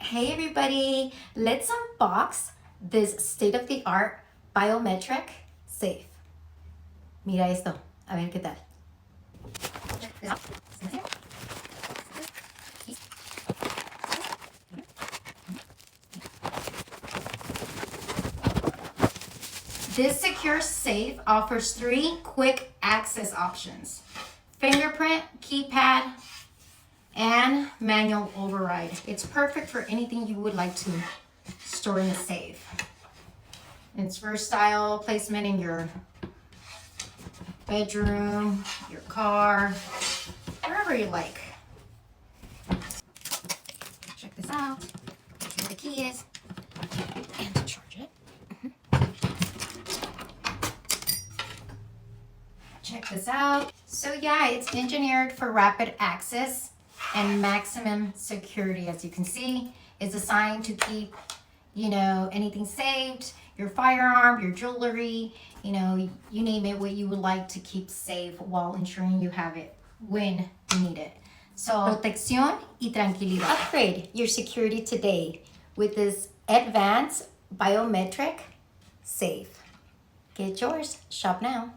Hey everybody, let's unbox this state-of-the-art biometric safe. Mira esto, a ver qué tal. This secure safe offers 3 quick access options: fingerprint, keypad, and manual override. It's perfect for anything you would like to store in a safe. It's versatile placement in your bedroom, your car, wherever you like. Check this out. Here's where the key is. And to charge it. Check this out. So yeah, it's engineered for rapid access and maximum security. As you can see, it's designed to keep, anything saved, your firearm, your jewelry, you name it, what you would like to keep safe while ensuring you have it when you need it. So, protección y tranquilidad. Upgrade your security today with this advanced biometric safe. Get yours. Shop now.